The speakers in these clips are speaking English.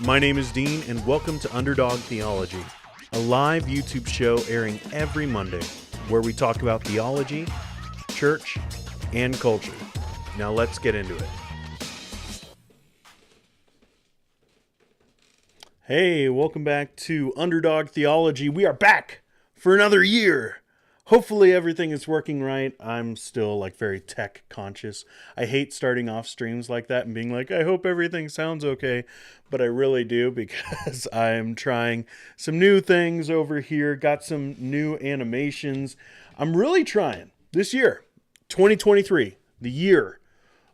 My name is Dean, and welcome to Underdog Theology, a live YouTube show airing every Monday where we talk about theology, church, and culture. Now let's get into it. Hey, welcome back to Underdog Theology. We are back for another year. Hopefully everything is working right. I'm still very tech conscious. I hate starting off streams like that and being like, I hope everything sounds okay. But I really do, because I'm trying some new things over here. Got some new animations. I'm really trying this year, 2023, the year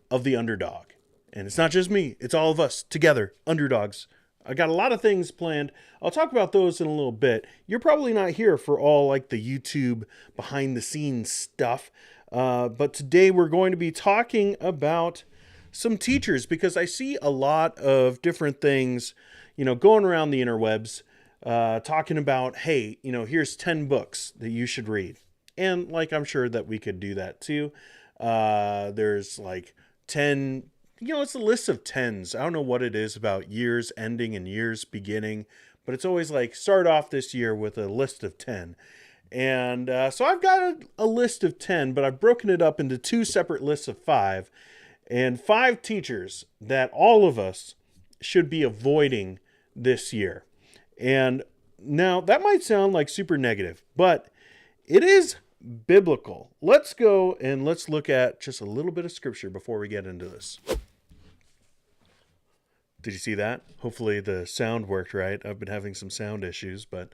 of the underdog. And it's not just me, it's all of us together, underdogs. I got a lot of things planned. I'll talk about those in a little bit. You're probably not here for all the YouTube behind the scenes stuff. But today we're going to be talking about some teachers, because I see a lot of different things, going around the interwebs, talking about, hey, here's 10 books that you should read. And I'm sure that we could do that too. There's 10, it's a list of tens. I don't know what it is about years ending and years beginning, but it's always start off this year with a list of 10. And so I've got a list of 10, but I've broken it up into two separate lists of 5, and 5 teachers that all of us should be avoiding this year. And now that might sound super negative, but it is biblical. Let's go and let's look at just a little bit of scripture before we get into this. Did you see that? Hopefully the sound worked right. I've been having some sound issues, but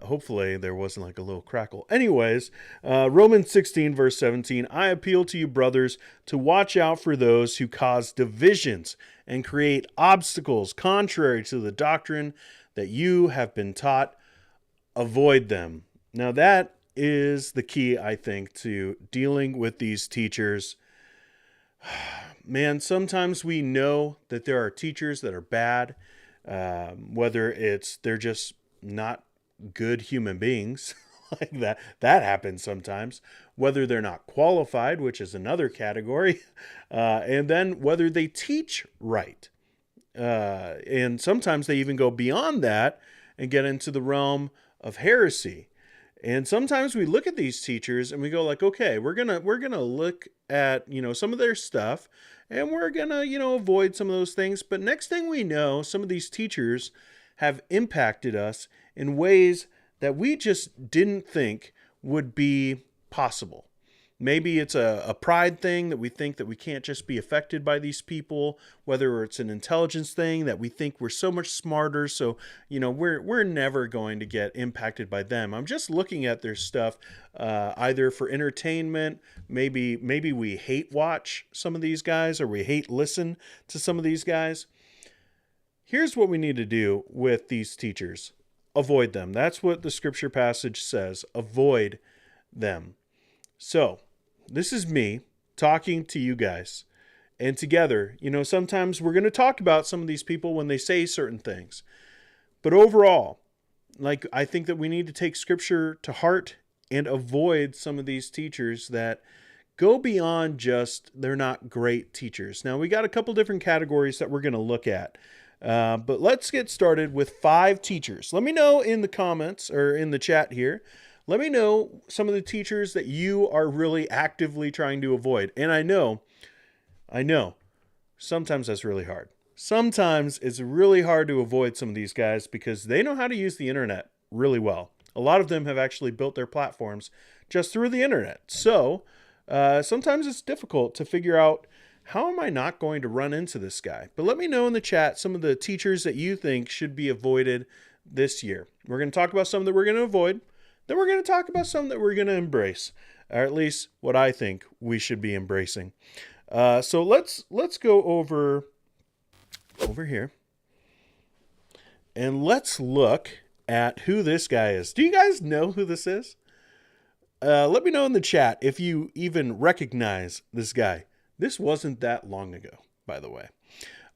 hopefully there wasn't a little crackle. Anyways, Romans 16 verse 17, I appeal to you, brothers, to watch out for those who cause divisions and create obstacles contrary to the doctrine that you have been taught. Avoid them. Now that is the key, I think, to dealing with these teachers. Man, sometimes we know that there are teachers that are bad, whether it's they're just not good human beings, that happens sometimes, whether they're not qualified, which is another category, and then whether they teach right. And sometimes they even go beyond that and get into the realm of heresy. And sometimes we look at these teachers and we go okay, we're gonna look at some of their stuff, and we're gonna avoid some of those things. But next thing we know, some of these teachers have impacted us in ways that we just didn't think would be possible. Maybe it's a pride thing that we think that we can't just be affected by these people, whether it's an intelligence thing that we think we're so much smarter, so we're never going to get impacted by them. I'm just looking at their stuff either for entertainment, maybe we hate watch some of these guys, or we hate listen to some of these guys. Here's what we need to do with these teachers. Avoid them. That's what the scripture passage says. Avoid them. So, this is me talking to you guys. And together, sometimes we're going to talk about some of these people when they say certain things. But overall, I think that we need to take scripture to heart and avoid some of these teachers that go beyond just they're not great teachers. Now, we got a couple different categories that we're going to look at. But let's get started with 5 teachers. Let me know in the comments or in the chat here. Let me know some of the teachers that you are really actively trying to avoid. And I know, sometimes that's really hard. Sometimes it's really hard to avoid some of these guys because they know how to use the internet really well. A lot of them have actually built their platforms just through the internet. So sometimes it's difficult to figure out, how am I not going to run into this guy? But let me know in the chat some of the teachers that you think should be avoided this year. We're going to talk about some that we're going to avoid. Then we're going to talk about some that we're going to embrace, or at least what I think we should be embracing. So let's go over here, and let's look at who this guy is. Do you guys know who this is? Let me know in the chat if you even recognize this guy. This wasn't that long ago, by the way.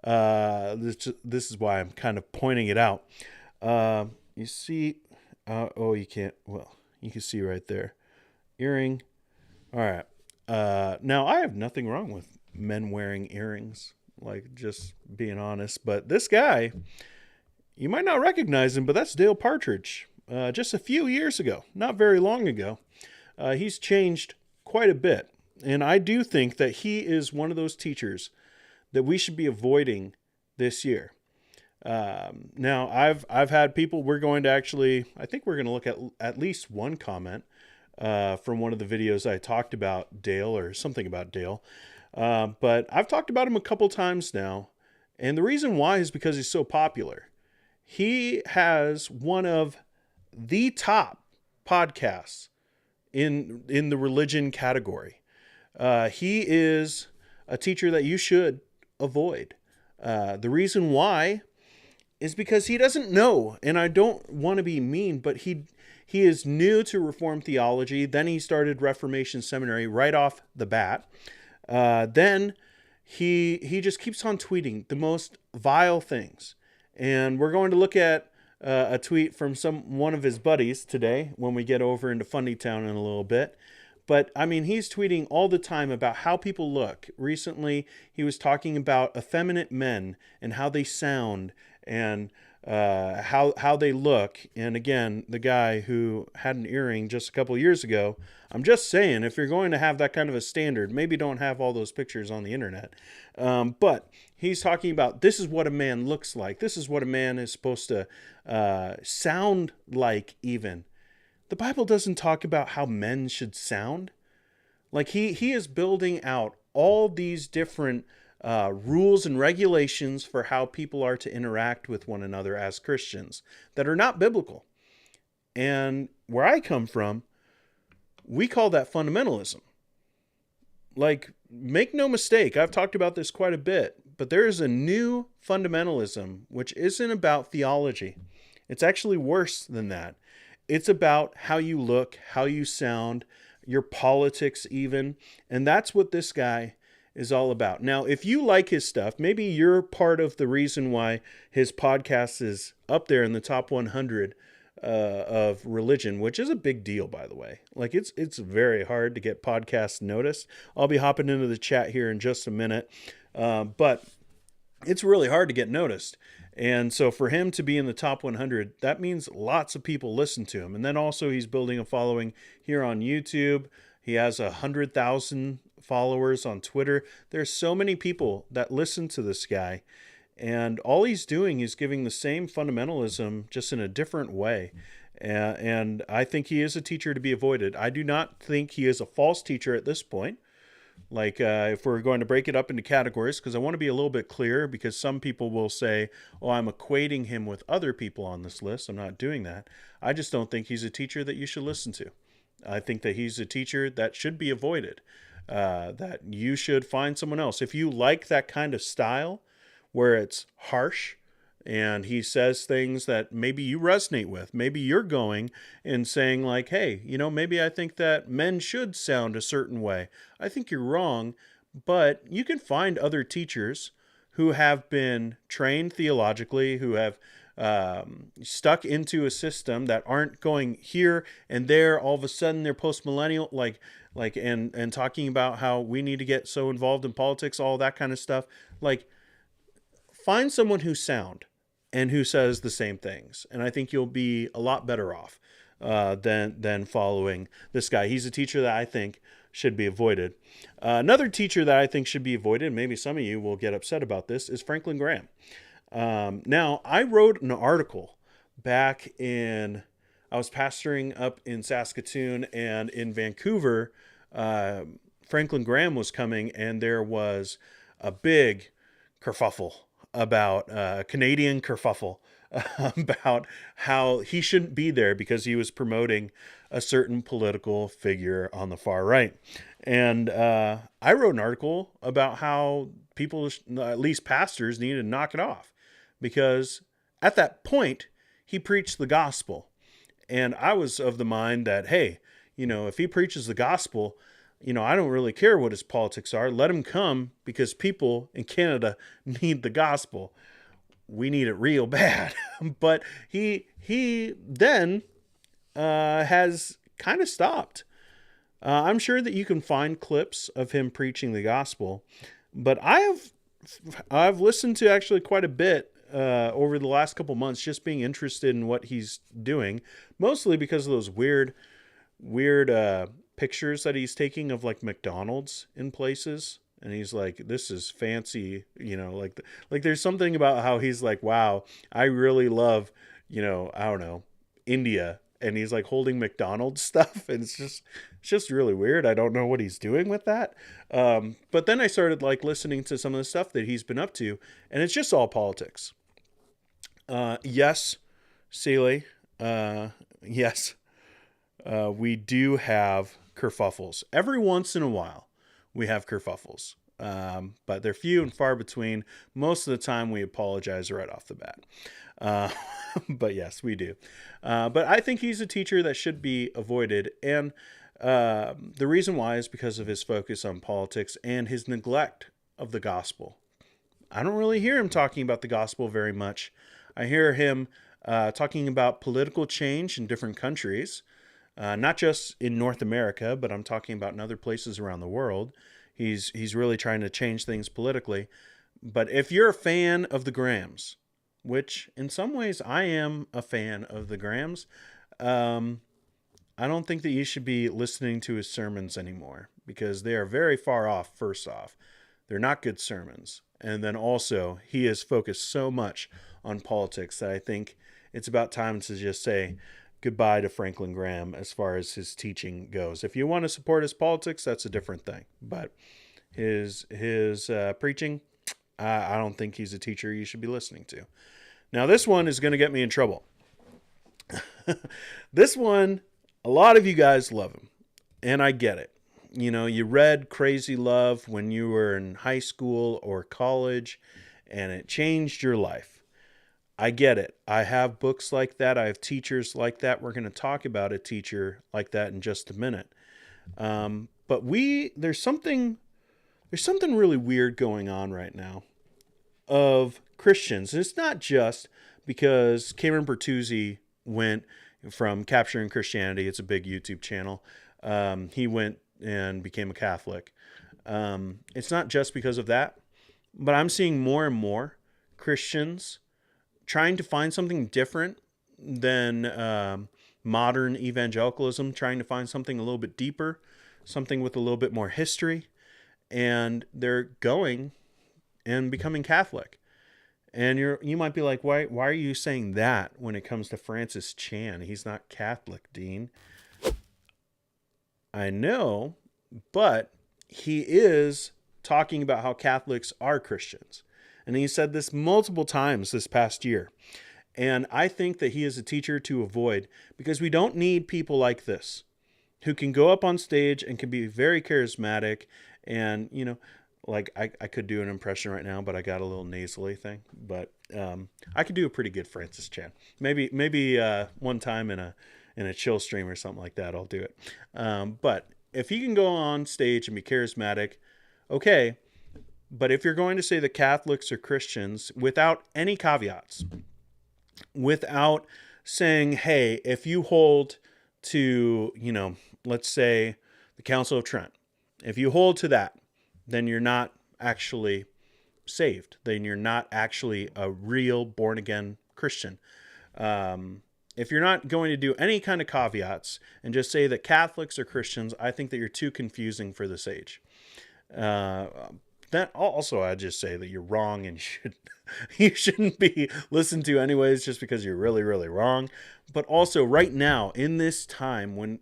This is why I'm kind of pointing it out. You see... you can't. Well, you can see right there. Earring. All right. Now, I have nothing wrong with men wearing earrings, just being honest. But this guy You might not recognize him, but that's Dale Partridge. Just a few years ago, not very long ago. He's changed quite a bit. And I do think that he is one of those teachers that we should be avoiding this year. Now, I've had people, we're going to actually, I think we're going to look at least one comment from one of the videos I talked about Dale, or something about Dale. But I've talked about him a couple times now. And the reason why is because he's so popular. He has one of the top podcasts in the religion category. He is a teacher that you should avoid. The reason why is because he doesn't know, and I don't want to be mean, but he is new to Reformed theology. Then he started Reformation Seminary right off the bat. Then he just keeps on tweeting the most vile things. And we're going to look at a tweet from one of his buddies today when we get over into Funny Town in a little bit. But, I mean, he's tweeting all the time about how people look. Recently, he was talking about effeminate men and how they sound and how they look. And again, the guy who had an earring just a couple years ago, I'm just saying, if you're going to have that kind of a standard, maybe don't have all those pictures on the internet. But he's talking about, this is what a man looks like. This is what a man is supposed to sound like even. The Bible doesn't talk about how men should sound. Like he is building out all these different rules and regulations for how people are to interact with one another as Christians that are not biblical. And where I come from, we call that fundamentalism. Like, make no mistake, I've talked about this quite a bit, but there is a new fundamentalism which isn't about theology. It's actually worse than that. It's about how you look, how you sound, your politics even. And that's what this guy is all about. Now, if you like his stuff, maybe you're part of the reason why his podcast is up there in the top 100 of religion, which is a big deal, by the way. Like, it's very hard to get podcasts noticed. I'll be hopping into the chat here in just a minute. But it's really hard to get noticed. And so for him to be in the top 100, that means lots of people listen to him. And then also he's building a following here on YouTube. He has 100,000 followers on Twitter. There's so many people that listen to this guy. And all he's doing is giving the same fundamentalism, just in a different way. And I think he is a teacher to be avoided. I do not think he is a false teacher at this point. Like, if we're going to break it up into categories, because I want to be a little bit clear, because some people will say, oh, I'm equating him with other people on this list. I'm not doing that. I just don't think he's a teacher that you should listen to. I think that he's a teacher that should be avoided, that you should find someone else. If you like that kind of style where it's harsh, and he says things that maybe you resonate with. Maybe you're going and saying like, hey, maybe I think that men should sound a certain way. I think you're wrong, but you can find other teachers who have been trained theologically, who have stuck into a system that aren't going here and there. All of a sudden they're post-millennial, and talking about how we need to get so involved in politics, all that kind of stuff. Like, find someone who's sound and who says the same things. And I think you'll be a lot better off than following this guy. He's a teacher that I think should be avoided. Another teacher that I think should be avoided, maybe some of you will get upset about this, is Franklin Graham. Now, I wrote an article back I was pastoring up in Saskatoon, and in Vancouver, Franklin Graham was coming, and there was a big kerfuffle about Canadian kerfuffle about how he shouldn't be there because he was promoting a certain political figure on the far right. And I wrote an article about how people, at least pastors, need to knock it off, because at that point he preached the gospel. And I was of the mind that, hey, if he preaches the gospel, I don't really care what his politics are. Let him come, because people in Canada need the gospel. We need it real bad. But he then has kind of stopped. I'm sure that you can find clips of him preaching the gospel, but I've listened to actually quite a bit over the last couple months, just being interested in what he's doing, mostly because of those weird pictures that he's taking of like McDonald's in places. And he's like, this is fancy, like there's something about how he's like, wow, I really love, I don't know, India. And he's like holding McDonald's stuff. And it's just really weird. I don't know what he's doing with that. But then I started like listening to some of the stuff that he's been up to, and it's just all politics. Yes, Seeley. Yes. We do have kerfuffles. Every once in a while, we have kerfuffles. But they're few and far between. Most of the time, we apologize right off the bat. But yes, we do. But I think he's a teacher that should be avoided. And the reason why is because of his focus on politics and his neglect of the gospel. I don't really hear him talking about the gospel very much. I hear him talking about political change in different countries. Not just in North America, but I'm talking about in other places around the world. He's really trying to change things politically. But if you're a fan of the Grahams, which in some ways I am a fan of the Grahams, I don't think that you should be listening to his sermons anymore, because they are very far off, first off. They're not good sermons. And then also, he is focused so much on politics that I think it's about time to just say goodbye to Franklin Graham as far as his teaching goes. If you want to support his politics, that's a different thing. But his preaching, I don't think he's a teacher you should be listening to. Now, this one is going to get me in trouble. This one, a lot of you guys love him, and I get it. You read Crazy Love when you were in high school or college, and it changed your life. I get it. I have books like that. I have teachers like that. We're going to talk about a teacher like that in just a minute. But there's something really weird going on right now of Christians. And it's not just because Cameron Bertuzzi went from Capturing Christianity. It's a big YouTube channel. He went and became a Catholic. It's not just because of that, but I'm seeing more and more Christians trying to find something different than modern evangelicalism, trying to find something a little bit deeper, something with a little bit more history, and they're going and becoming Catholic. And you might be like, why are you saying that when it comes to Francis Chan? He's not Catholic, Dean. I know, but he is talking about how Catholics are Christians. And he said this multiple times this past year. And I think that he is a teacher to avoid, because we don't need people like this who can go up on stage and can be very charismatic. And, like I could do an impression right now, but I got a little nasally thing. But I could do a pretty good Francis Chan. Maybe one time in a chill stream or something like that, I'll do it. But if he can go on stage and be charismatic, okay. But if you're going to say the Catholics are Christians without any caveats, without saying, hey, if you hold to, let's say the Council of Trent, if you hold to that, then you're not actually saved. Then you're not actually a real born-again Christian. If you're not going to do any kind of caveats and just say that Catholics are Christians, I think that you're too confusing for this age. That also, I'd just say that you're wrong and you shouldn't be listened to anyways, just because you're really, really wrong. But also right now, in this time when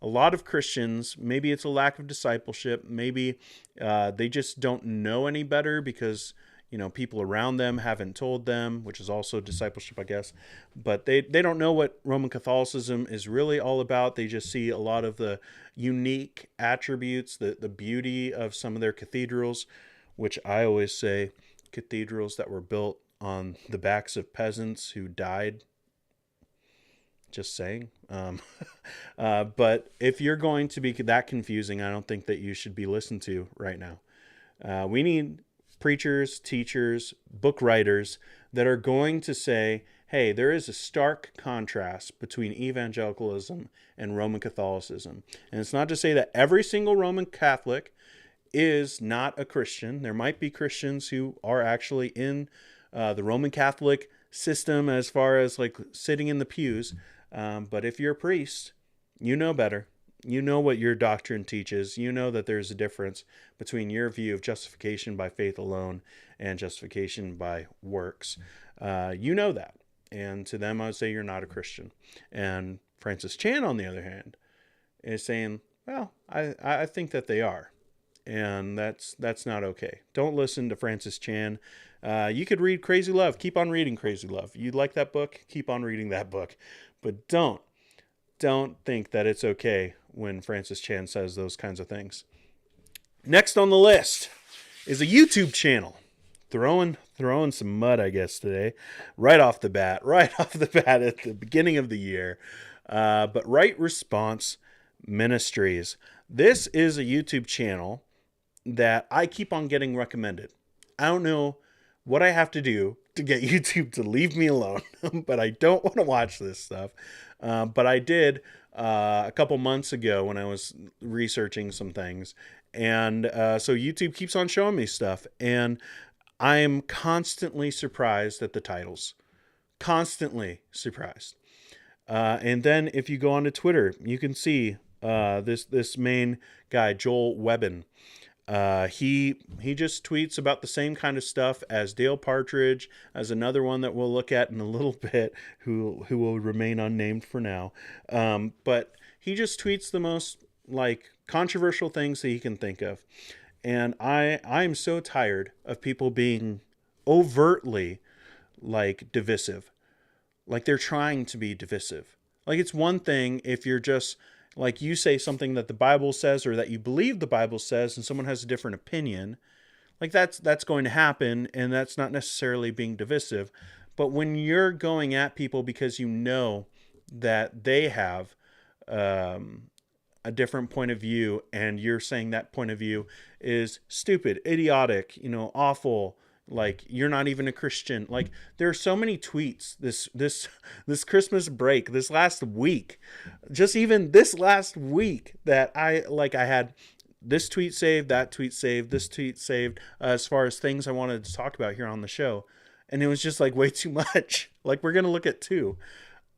a lot of Christians, maybe it's a lack of discipleship, maybe they just don't know any better because, people around them haven't told them, which is also discipleship, I guess. But they don't know what Roman Catholicism is really all about. They just see a lot of the unique attributes, the beauty of some of their cathedrals, which I always say cathedrals that were built on the backs of peasants who died. Just saying. But if you're going to be that confusing, I don't think that you should be listened to right now. We need preachers, teachers, book writers that are going to say, hey, there is a stark contrast between evangelicalism and Roman Catholicism. And it's not to say that every single Roman Catholic is not a Christian. There might be Christians who are actually in the Roman Catholic system as far as like sitting in the pews. But if you're a priest, you know better. You know what your doctrine teaches. You know that there's a difference between your view of justification by faith alone and justification by works. You know that. And to them, I would say you're not a Christian. And Francis Chan, on the other hand, is saying, well, I think that they are. And that's not okay. Don't listen to Francis Chan. You could read Crazy Love. Keep on reading Crazy Love. You like that book? Keep on reading that book. But don't think that it's okay when Francis Chan says those kinds of things. Next on the list is a YouTube channel. Throwing some mud, I guess, today. Right off the bat at the beginning of the year. But Right Response Ministries. This is a YouTube channel that I keep on getting recommended. I don't know what I have to do to get YouTube to leave me alone, but I don't want to watch this stuff. But I did a couple months ago when I was researching some things. And so YouTube keeps on showing me stuff. And I am constantly surprised at the titles. Constantly surprised. And then if you go onto Twitter, you can see this main guy, Joel Webbin. He just tweets about the same kind of stuff as Dale Partridge, as another one that we'll look at in a little bit, who will remain unnamed for now. But he just tweets the most like controversial things that he can think of. And I'm so tired of people being overtly like divisive. Like they're trying to be divisive. Like it's one thing if you're just like you say something that the Bible says or that you believe the Bible says and someone has a different opinion. Like that's going to happen, and that's not necessarily being divisive. But when you're going at people because you know that they have a different point of view, and you're saying that point of view is stupid, idiotic, awful, like you're not even a Christian. Like there are so many tweets this Christmas break, this last week, just even this last week that I had this tweet saved, that tweet saved, this tweet saved, as far as things I wanted to talk about here on the show. And it was just like way too much. Like we're going to look at two.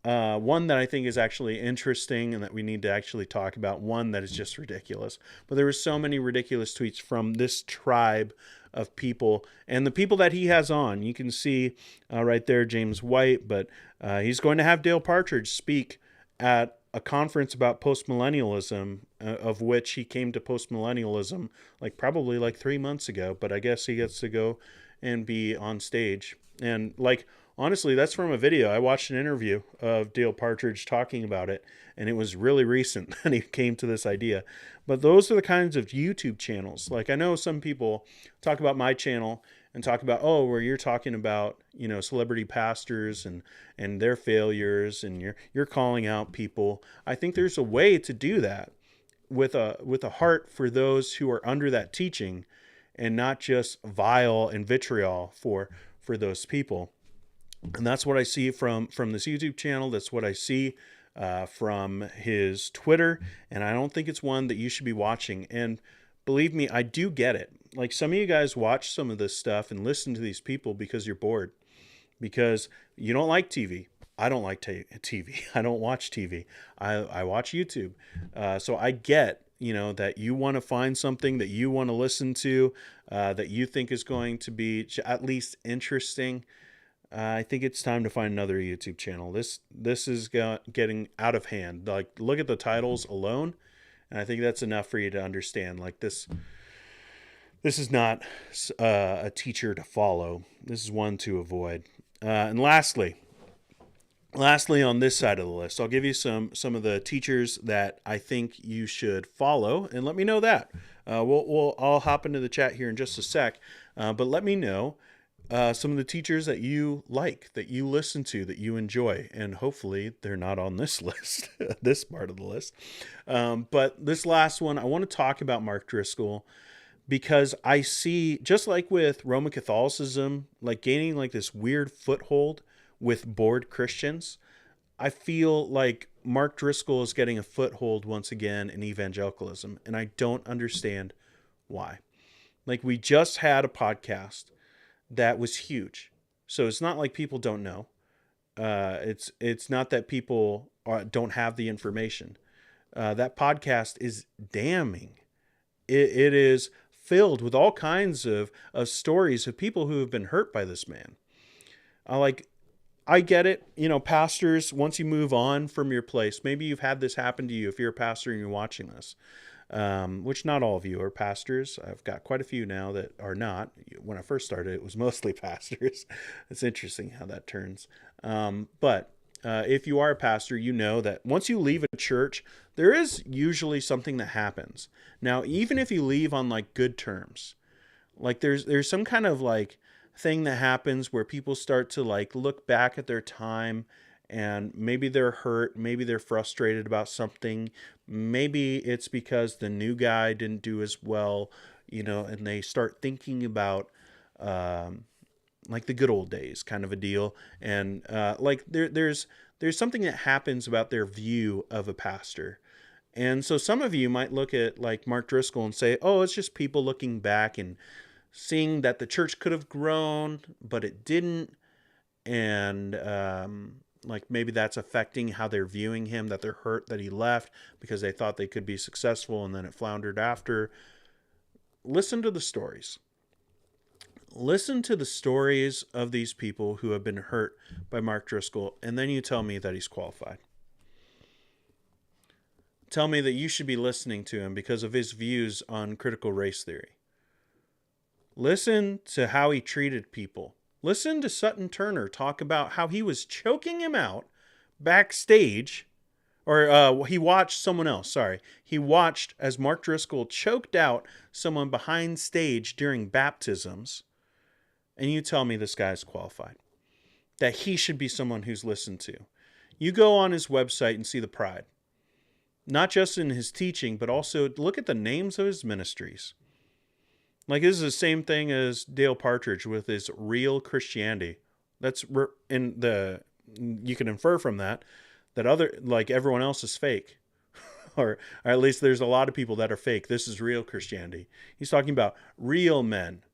One that I think is actually interesting and that we need to actually talk about. One that is just ridiculous. But there were so many ridiculous tweets from this tribe of people. And the people that he has on, you can see right there, James White. But he's going to have Dale Partridge speak at a conference about postmillennialism, of which he came to postmillennialism probably 3 months ago. But I guess he gets to go and be on stage. And honestly, that's from a video. I watched an interview of Dale Partridge talking about it, and it was really recent that he came to this idea. But those are the kinds of YouTube channels. I know some people talk about my channel and talk about, where you're talking about, celebrity pastors and their failures, and you're calling out people. I think there's a way to do that with a heart for those who are under that teaching, and not just vile and vitriol for those people. And that's what I see from this YouTube channel. That's what I see from his Twitter. And I don't think it's one that you should be watching. And believe me, I do get it. Some of you guys watch some of this stuff and listen to these people because you're bored. Because you don't like TV. I don't like TV. I don't watch TV. I watch YouTube. So I get, that you want to find something that you want to listen to, that you think is going to be at least interesting. I think it's time to find another YouTube channel. This is getting out of hand. Look at the titles alone, and I think that's enough for you to understand. This is not a teacher to follow. This is one to avoid. And lastly, on this side of the list, I'll give you some of the teachers that I think you should follow, and let me know that. I'll hop into the chat here in just a sec, but let me know some of the teachers that you like, that you listen to, that you enjoy, and hopefully they're not on this list, this part of the list. But this last one, I want to talk about Mark Driscoll, because I see, just like with Roman Catholicism, gaining this weird foothold with bored Christians, I feel like Mark Driscoll is getting a foothold once again in evangelicalism, and I don't understand why. We just had a podcast that was huge. So it's not like people don't know. It's not that people don't have the information. That podcast is damning. It is filled with all kinds of stories of people who have been hurt by this man. I get it. Pastors, once you move on from your place, maybe you've had this happen to you if you're a pastor and you're watching this, which not all of you are pastors. I've got quite a few now that are not. When I first started, it was mostly pastors. It's interesting how that turns. But if you are a pastor, you know that once you leave a church, there is usually something that happens. Now, even if you leave on like good terms, like there's some kind of like thing that happens where people start to like look back at their time, and maybe they're hurt, maybe they're frustrated about something, maybe it's because the new guy didn't do as well, and they start thinking about like the good old days kind of a deal. And like there's something that happens about their view of a pastor. And so some of you might look at like Mark Driscoll and say, oh, it's just people looking back and seeing that the church could have grown, but it didn't. And like maybe that's affecting how they're viewing him, that they're hurt that he left because they thought they could be successful and then it floundered after. Listen to the stories. Listen to the stories of these people who have been hurt by Mark Driscoll, and then you tell me that he's qualified. Tell me that you should be listening to him because of his views on critical race theory. Listen to how he treated people. Listen to Sutton Turner talk about how he was choking him out backstage, or he watched someone else, sorry. He watched as Mark Driscoll choked out someone behind stage during baptisms, and you tell me this guy's qualified, that he should be someone who's listened to. You go on his website and see the pride, not just in his teaching, but also look at the names of his ministries. Like, this is the same thing as Dale Partridge with his Real Christianity. That's in the, you can infer from that other, like everyone else is fake. or at least there's a lot of people that are fake. This is real Christianity. He's talking about real men,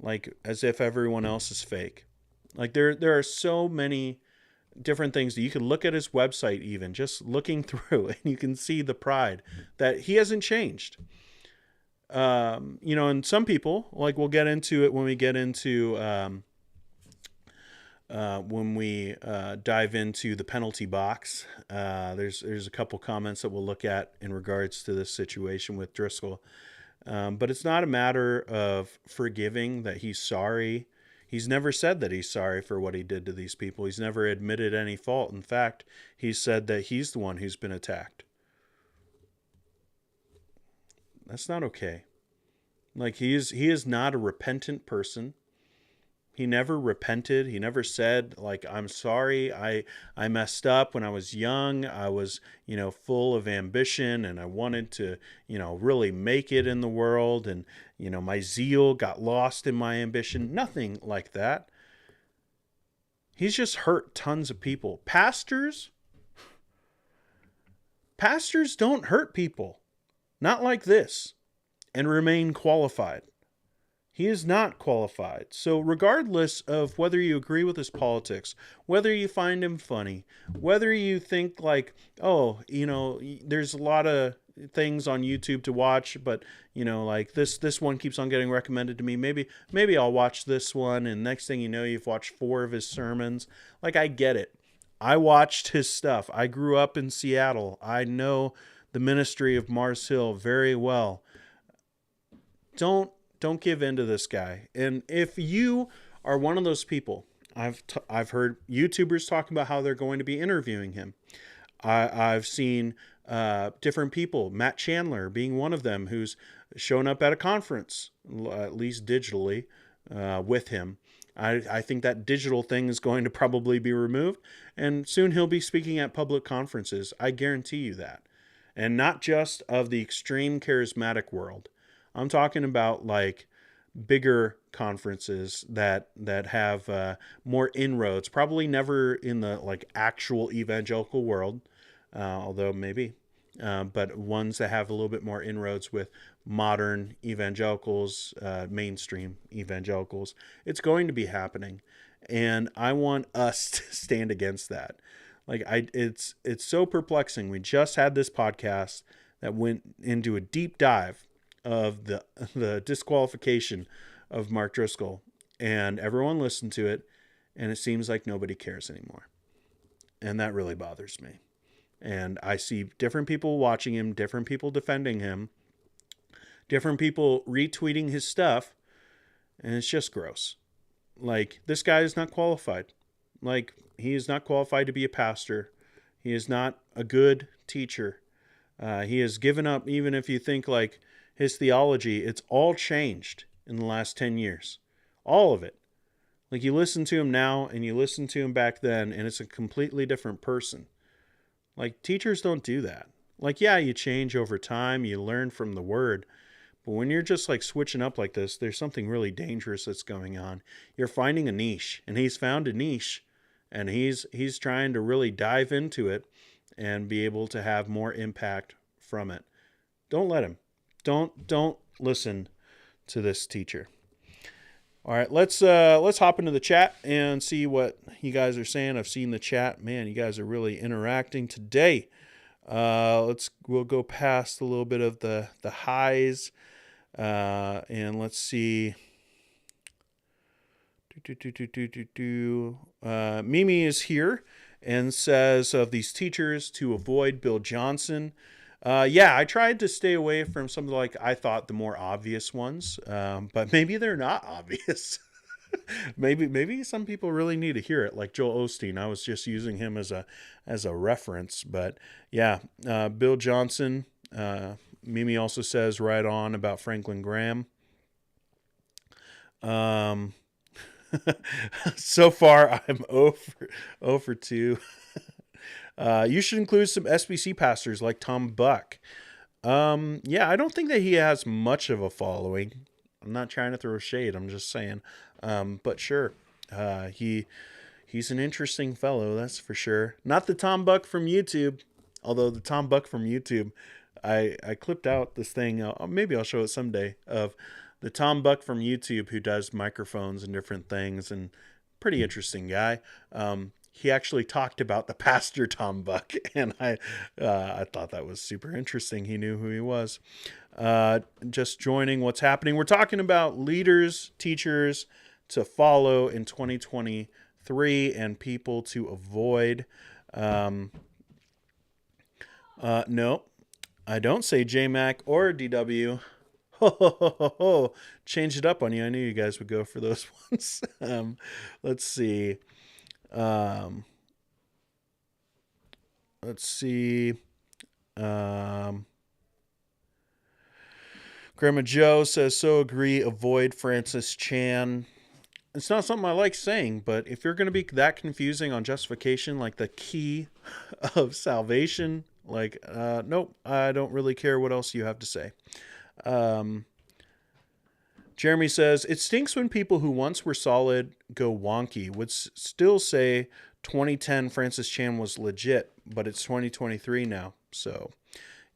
like as if everyone else is fake. Like there are so many different things that you can look at his website, even just looking through, and you can see the pride that he hasn't changed. And some people, like we'll get into it when we get into when we dive into the penalty box. There's a couple comments that we'll look at in regards to this situation with Driscoll. But it's not a matter of forgiving that he's sorry. He's never said that he's sorry for what he did to these people. He's never admitted any fault. In fact, he said that he's the one who's been attacked. That's not okay. Like he is not a repentant person. He never repented. He never said, like, I'm sorry, I messed up when I was young. I was, full of ambition and I wanted to, really make it in the world. And, my zeal got lost in my ambition. Nothing like that. He's just hurt tons of people. Pastors don't hurt people. Not like this. And remain qualified. He is not qualified. So regardless of whether you agree with his politics, whether you find him funny, whether you think like, oh, there's a lot of things on YouTube to watch, but like this one keeps on getting recommended to me. Maybe I'll watch this one, and next thing you know, you've watched 4 of his sermons. Like, I get it. I watched his stuff. I grew up in Seattle. I know the ministry of Mars Hill very well. Don't give in to this guy. And if you are one of those people, I've heard YouTubers talking about how they're going to be interviewing him. I've seen different people, Matt Chandler being one of them, who's shown up at a conference, at least digitally, with him. I think that digital thing is going to probably be removed, and soon he'll be speaking at public conferences. I guarantee you that. And not just of the extreme charismatic world. I'm talking about like bigger conferences that have more inroads, probably never in the like actual evangelical world, although maybe, but ones that have a little bit more inroads with modern evangelicals, mainstream evangelicals. It's going to be happening. And I want us to stand against that. Like it's so perplexing. We just had this podcast that went into a deep dive of the disqualification of Mark Driscoll, and everyone listened to it, and it seems like nobody cares anymore. And that really bothers me. And I see different people watching him, different people defending him, different people retweeting his stuff, and it's just gross. Like, this guy is not qualified. Like, he is not qualified to be a pastor. He is not a good teacher. He has given up, even if you think like his theology, it's all changed in the last 10 years. All of it. Like, you listen to him now and you listen to him back then, and it's a completely different person. Like, teachers don't do that. Like, yeah, you change over time, you learn from the word. But when you're just like switching up like this, there's something really dangerous that's going on. You're finding a niche, and he's found a niche, and he's trying to really dive into it and be able to have more impact from it. Don't let him. Don't listen to this teacher. All right, let's hop into the chat and see what you guys are saying. I've seen the chat. Man, you guys are really interacting today. We'll go past a little bit of the highs, and let's see. Mimi is here and says of these teachers to avoid Bill Johnson. Yeah, I tried to stay away from some of I thought the more obvious ones, but maybe they're not obvious. maybe some people really need to hear it, like Joel Osteen. I was just using him as a reference, but yeah, Bill Johnson. Mimi also says right on about Franklin Graham. So far, I'm 0 for 2. You should include some SBC pastors like Tom Buck. Yeah, I don't think that he has much of a following. I'm not trying to throw shade. I'm just saying. But sure, he's an interesting fellow, that's for sure. Not the Tom Buck from YouTube, although the Tom Buck from YouTube, I clipped out this thing. Maybe I'll show it someday of the Tom Buck from YouTube who does microphones and different things, and pretty interesting guy. He actually talked about the pastor Tom Buck, and I thought that was super interesting. He knew who he was. Just joining what's happening. We're talking about leaders, teachers to follow in 2023 and people to avoid. No, I don't say JMac or DW. Ho, change it up on you. I knew you guys would go for those ones. Let's see. Grandma Joe says, so agree, avoid Francis Chan. It's not something I like saying, but if you're going to be that confusing on justification, like the key of salvation, nope, I don't really care what else you have to say. Jeremy says, it stinks when people who once were solid go wonky. Would still say 2010 Francis Chan was legit, but it's 2023 now. So,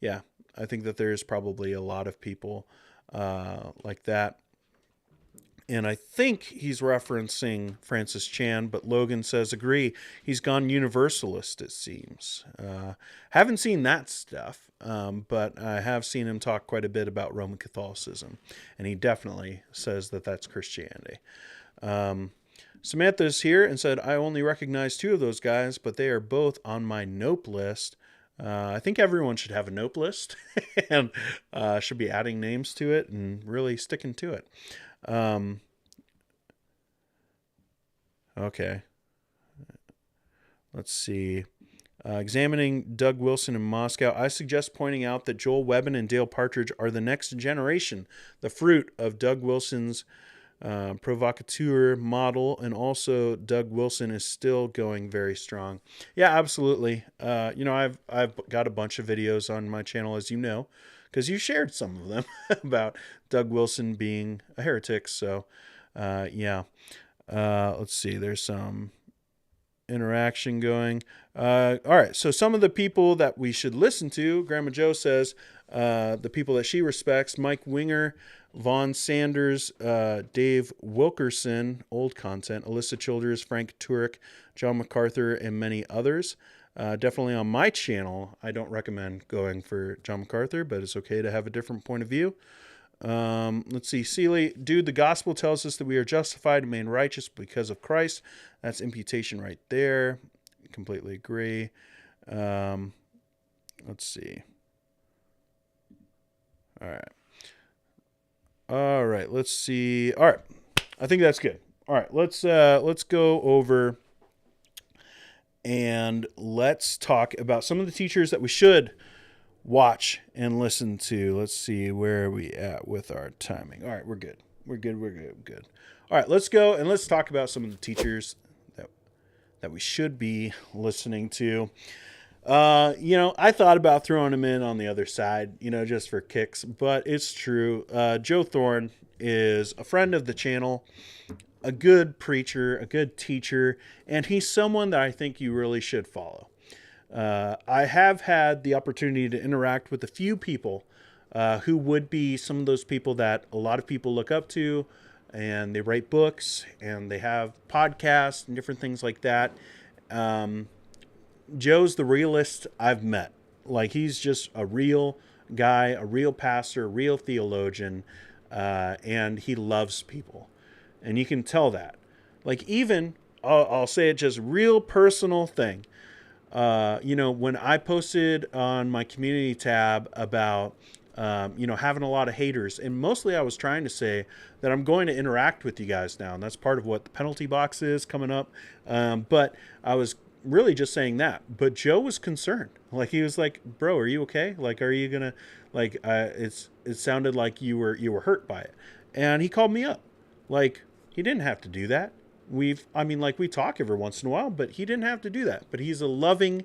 yeah, I think that there's probably a lot of people like that. And I think he's referencing Francis Chan, but Logan says, agree. He's gone universalist, it seems. Haven't seen that stuff, but I have seen him talk quite a bit about Roman Catholicism. And he definitely says that that's Christianity. Samantha's here and said, I only recognize 2 of those guys, but they are both on my nope list. I think everyone should have a nope list and should be adding names to it and really sticking to it. Okay. Let's see. Examining Doug Wilson in Moscow, I suggest pointing out that Joel Webbin and Dale Partridge are the next generation, the fruit of Doug Wilson's provocateur model, and also Doug Wilson is still going very strong. Yeah, absolutely. I've got a bunch of videos on my channel, as you know, because you shared some of them about Doug Wilson being a heretic. So, yeah. Let's see. There's some interaction going. All right, so some of the people that we should listen to, Grandma Joe says, the people that she respects: Mike Winger, Vaughn Sanders, Dave Wilkerson, old content, Alyssa Childers, Frank Turek, John MacArthur, and many others. Definitely on my channel, I don't recommend going for John MacArthur, but it's okay to have a different point of view. Let's see. Seeley, dude, the gospel tells us that we are justified and made righteous because of Christ. That's imputation right there. Completely agree. Let's see. All right. Let's see. All right. I think that's good. All right. Let's go over and let's talk about some of the teachers that we should watch and listen to. Let's see, where are we at with our timing? All right, we're good. We're good. All right, let's go and let's talk about some of the teachers that we should be listening to. I thought about throwing him in on the other side, just for kicks, but it's true. Joe Thorne is a friend of the channel, a good preacher, a good teacher, and he's someone that I think you really should follow. I have had the opportunity to interact with a few people who would be some of those people that a lot of people look up to, and they write books and they have podcasts and different things like that. Joe's the realest I've met. Like, he's just a real guy, a real pastor, a real theologian, and he loves people. And you can tell that. Like, even, I'll say it, just real personal thing. When I posted on my community tab about, having a lot of haters, and mostly I was trying to say that I'm going to interact with you guys now, and that's part of what the penalty box is coming up. But I was really just saying that. But Joe was concerned. Like, he was like, "Bro, are you okay? Like, are you gonna, like, it sounded like you were hurt by it." And he called me up. Like, he didn't have to do that. We talk every once in a while, but he didn't have to do that. But he's a loving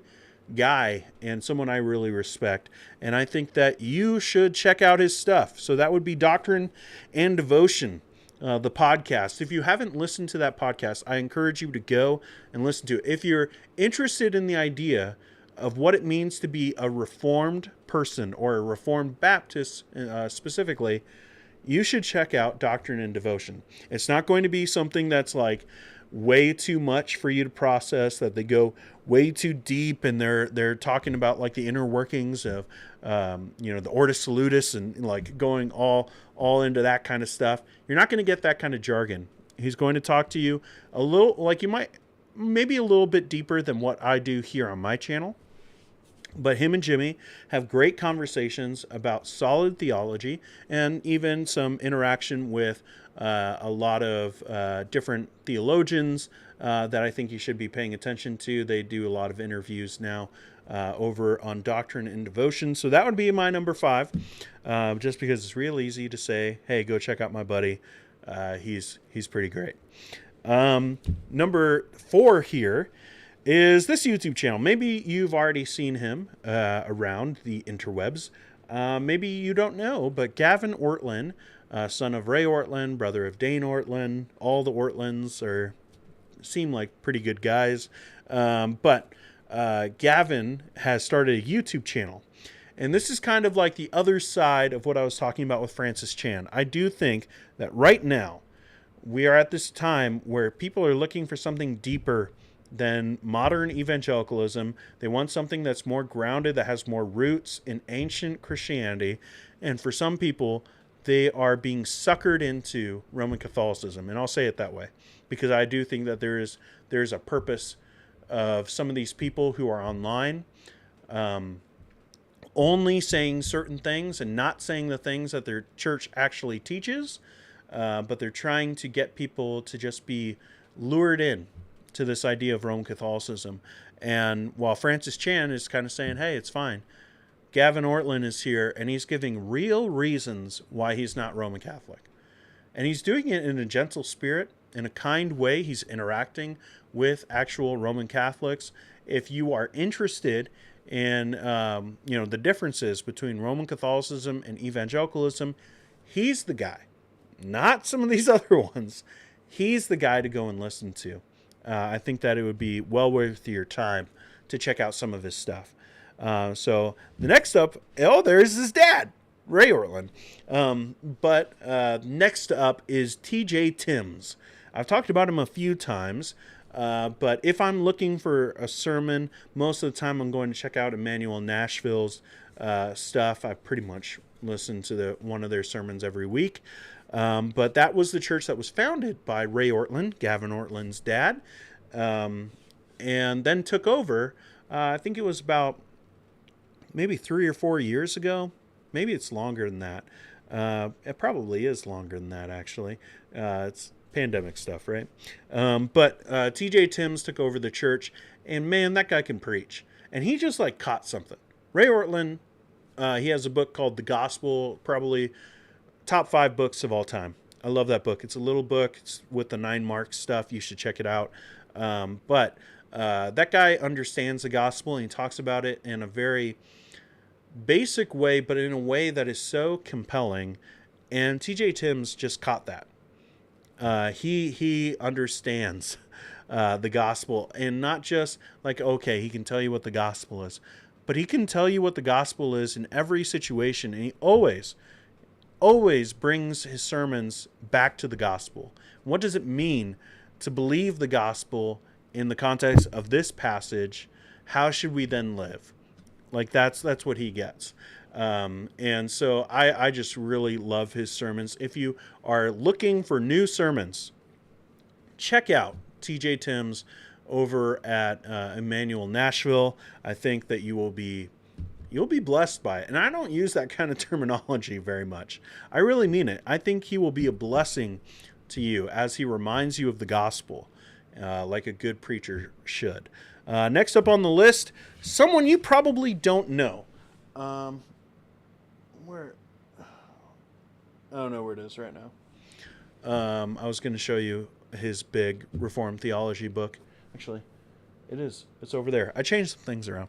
guy and someone I really respect. And I think that you should check out his stuff. So that would be Doctrine and Devotion, the podcast. If you haven't listened to that podcast, I encourage you to go and listen to it. If you're interested in the idea of what it means to be a Reformed person, or a Reformed Baptist specifically, you should check out Doctrine and Devotion. It's not going to be something that's like way too much for you to process, that they go way too deep and they're talking about like the inner workings of the Ordo Salutis and like going all into that kind of stuff. You're not going to get that kind of jargon. He's going to talk to you a little, like, you might maybe a little bit deeper than what I do here on my channel. But him and Jimmy have great conversations about solid theology, and even some interaction with a lot of different theologians that I think you should be paying attention to. They do a lot of interviews now over on Doctrine and Devotion. So that would be my number 5, just because it's real easy to say, hey, go check out my buddy. He's pretty great. Number 4 here is this YouTube channel. Maybe you've already seen him around the interwebs. Maybe you don't know, but Gavin Ortlund, son of Ray Ortlund, brother of Dane Ortlund. All the Ortlunds seem like pretty good guys. But Gavin has started a YouTube channel. And this is kind of like the other side of what I was talking about with Francis Chan. I do think that right now we are at this time where people are looking for something deeper than modern evangelicalism. They want something that's more grounded, that has more roots in ancient Christianity. And for some people, they are being suckered into Roman Catholicism. And I'll say it that way, because I do think that there's a purpose of some of these people who are online only saying certain things and not saying the things that their church actually teaches, but they're trying to get people to just be lured in to this idea of Roman Catholicism. And while Francis Chan is kind of saying, hey, it's fine, Gavin Ortlund is here, and he's giving real reasons why he's not Roman Catholic. And he's doing it in a gentle spirit, in a kind way. He's interacting with actual Roman Catholics. If you are interested in the differences between Roman Catholicism and evangelicalism, he's the guy. Not some of these other ones. He's the guy to go and listen to. I think that it would be well worth your time to check out some of his stuff. So the next up, there's his dad, Ray Ortlund. But next up is T.J. Timms. I've talked about him a few times, but if I'm looking for a sermon, most of the time I'm going to check out Emmanuel Nashville's stuff. I pretty much listen to one of their sermons every week. But that was the church that was founded by Ray Ortlund, Gavin Ortlund's dad, and then took over. I think it was about maybe 3 or 4 years ago. Maybe it's longer than that. It probably is longer than that, actually. It's pandemic stuff, right? But T.J. Timms took over the church, and man, that guy can preach. And he just like caught something. Ray Ortlund, he has a book called The Gospel, probably top 5 books of all time. I love that book. It's a little book. It's with the 9 marks stuff. You should check it out. But that guy understands the gospel, and he talks about it in a very basic way, but in a way that is so compelling. And T.J. Timms just caught that. He understands the gospel, and not just like, okay, he can tell you what the gospel is, but he can tell you what the gospel is in every situation. And he always brings his sermons back to the gospel. What does it mean to believe the gospel in the context of this passage? How should we then live? Like that's what he gets. And so I just really love his sermons. If you are looking for new sermons, check out T.J. Timms over at Emmanuel Nashville. I think that you'll be blessed by it. And I don't use that kind of terminology very much. I really mean it. I think he will be a blessing to you as he reminds you of the gospel, like a good preacher should. Next up on the list, someone you probably don't know. Where? I don't know where it is right now. I was going to show you his big Reformed theology book. Actually, it is. It's over there. I changed some things around.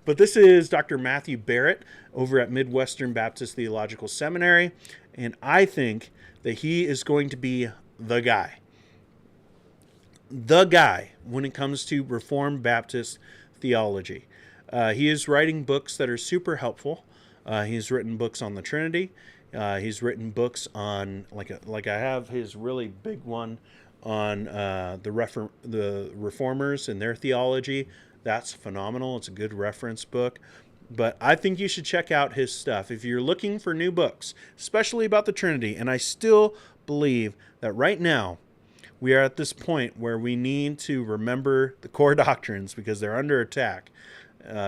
But this is Dr. Matthew Barrett over at Midwestern Baptist Theological Seminary. And I think that he is going to be the guy. The guy when it comes to Reformed Baptist theology. He is writing books that are super helpful. He's written books on the Trinity. He's written books on, like I have his really big one on the Reformers and their theology. That's phenomenal. It's a good reference book. But I think you should check out his stuff if you're looking for new books, especially about the Trinity. And I still believe that right now we are at this point where we need to remember the core doctrines because they're under attack.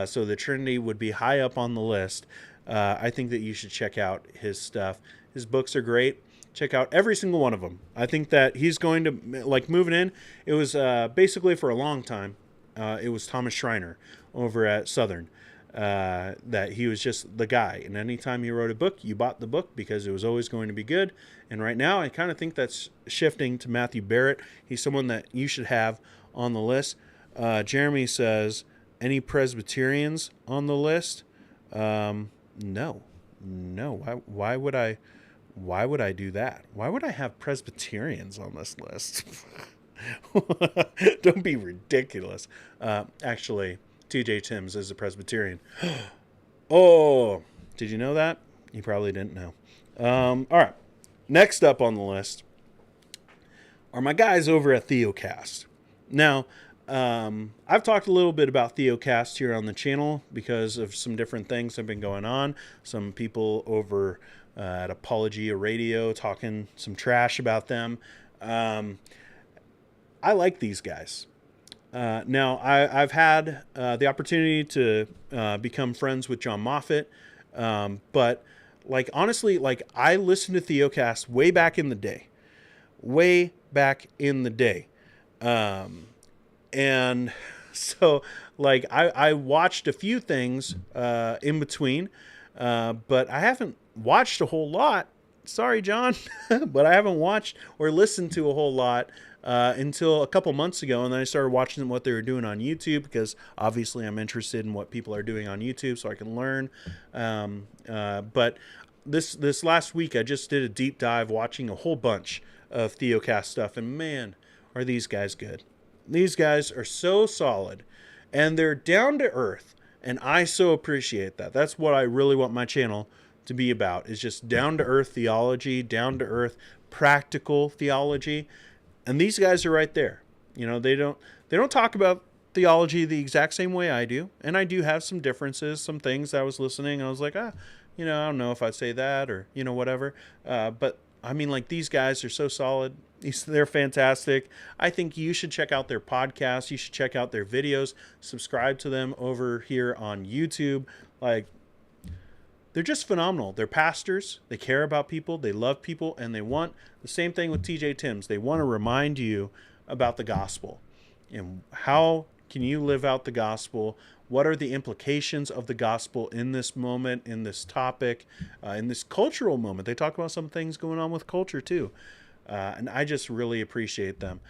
So the Trinity would be high up on the list. I think that you should check out his stuff. His books are great. Check out every single one of them. I think that he's going to, like, moving in. It was basically for a long time, it was Thomas Schreiner over at Southern. That he was just the guy. And anytime he wrote a book, you bought the book because it was always going to be good. And right now, I kind of think that's shifting to Matthew Barrett. He's someone that you should have on the list. Jeremy says, any Presbyterians on the list? No. Why would I do that? Why would I have Presbyterians on this list? Don't be ridiculous. Actually, T.J. Timms is a Presbyterian. Oh, did you know that? You probably didn't know. All right. Next up on the list are my guys over at Theocast. Now, I've talked a little bit about Theocast here on the channel because of some different things that have been going on. Some people over at Apologia Radio talking some trash about them. I like these guys. Now, I've had the opportunity to become friends with John Moffat, but honestly, I listened to Theocast way back in the day. And so I watched a few things in between, but I haven't watched a whole lot. Sorry, John, but I haven't watched or listened to a whole lot until a couple months ago, and then I started watching what they were doing on YouTube because obviously I'm interested in what people are doing on YouTube so I can learn. But this last week I just did a deep dive watching a whole bunch of Theocast stuff, and man, are these guys good. These guys are so solid, and they're down to earth, and I so appreciate that. That's what I really want my channel to be about, is just down to earth theology, down to earth practical theology. And these guys are right there. You know, they don't talk about theology the exact same way I do, and I do have some differences, some things I was listening, I was like, I don't know if I'd say that, or whatever. But I mean, like, these guys are so solid. They're fantastic. I think you should check out their podcast. You should check out their videos. Subscribe to them over here on YouTube. Like, they're just phenomenal. They're pastors. They care about people. They love people. And they want the same thing with TJ Timms. They want to remind you about the gospel. And how can you live out the gospel? What are the implications of the gospel in this moment, in this topic, in this cultural moment? They talk about some things going on with culture too. And I just really appreciate them.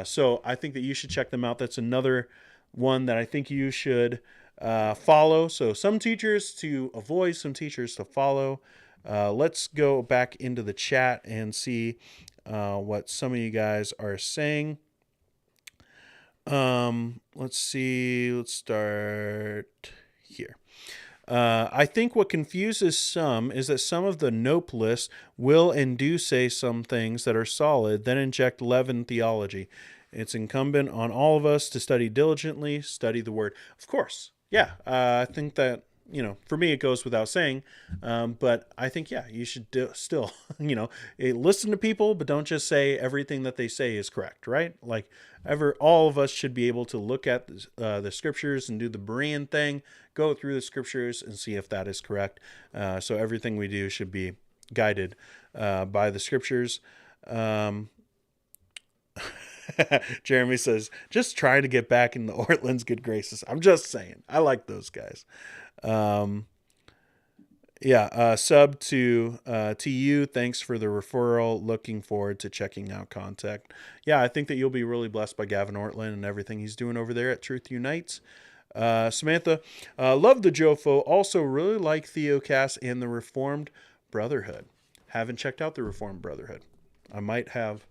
So I think that you should check them out. That's another one that I think you should follow. So some teachers to avoid, some teachers to follow. Let's go back into the chat and see what some of you guys are saying. Let's see. Let's start here. I think what confuses some is that some of the nope lists will and do say some things that are solid, then inject leaven theology. It's incumbent on all of us to study diligently, study the word. Of course. Yeah. I think that, for me, it goes without saying. But I think, you should still, listen to people, but don't just say everything that they say is correct, right? Like, all of us should be able to look at the scriptures and do the Berean thing, go through the scriptures and see if that is correct. So everything we do should be guided by the scriptures. Jeremy says, just trying to get back in the Ortland's good graces. I'm just saying. I like those guys. Sub to you. Thanks for the referral. Looking forward to checking out contact. Yeah, I think that you'll be really blessed by Gavin Ortland and everything he's doing over there at Truth Unites. Samantha, love the Jofo. Also really like Theocast and the Reformed Brotherhood. Haven't checked out the Reformed Brotherhood. I might have.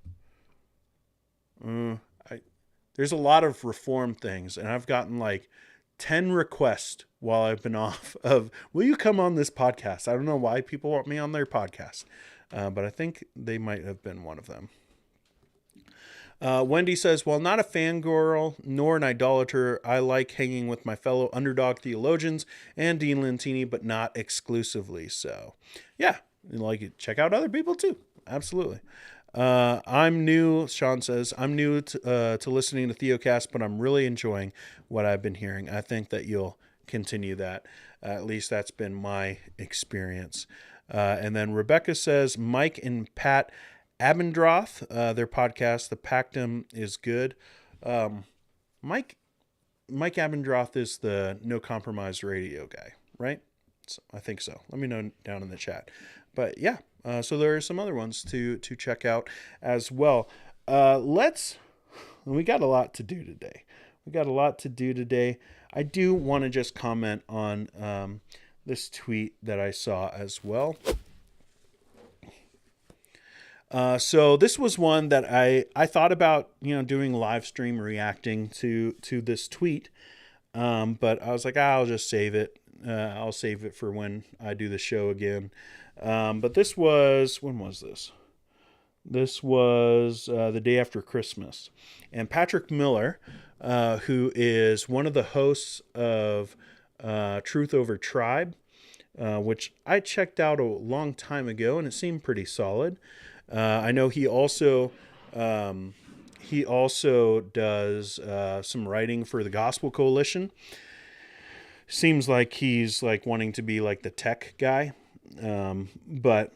There's a lot of Reformed things, and I've gotten like 10 requests while I've been off of, will you come on this podcast? I don't know why people want me on their podcast, but I think they might have been one of them. Wendy says, while not a fangirl nor an idolater, I like hanging with my fellow underdog theologians and Dean Lentini, but not exclusively so. Yeah, check out other people too. Absolutely. I'm new, Sean says, I'm new to listening to Theocast, but I'm really enjoying what I've been hearing. I think that you'll continue that. At least that's been my experience. And then Rebecca says, Mike and Pat Abendroth, their podcast, The Pactum, is good. Mike Abendroth is the No Compromise Radio guy, right? So, I think so. Let me know down in the chat. But yeah, so there are some other ones to check out as well. We got a lot to do today. I do want to just comment on this tweet that I saw as well. So this was one that I thought about, doing live stream reacting to this tweet. But I was like, I'll just save it. I'll save it for when I do the show again. But this was, when was this? This was the day after Christmas. And Patrick Miller, who is one of the hosts of Truth Over Tribe, which I checked out a long time ago, and it seemed pretty solid. I know he also does some writing for the Gospel Coalition. Seems like he's like wanting to be like the tech guy. But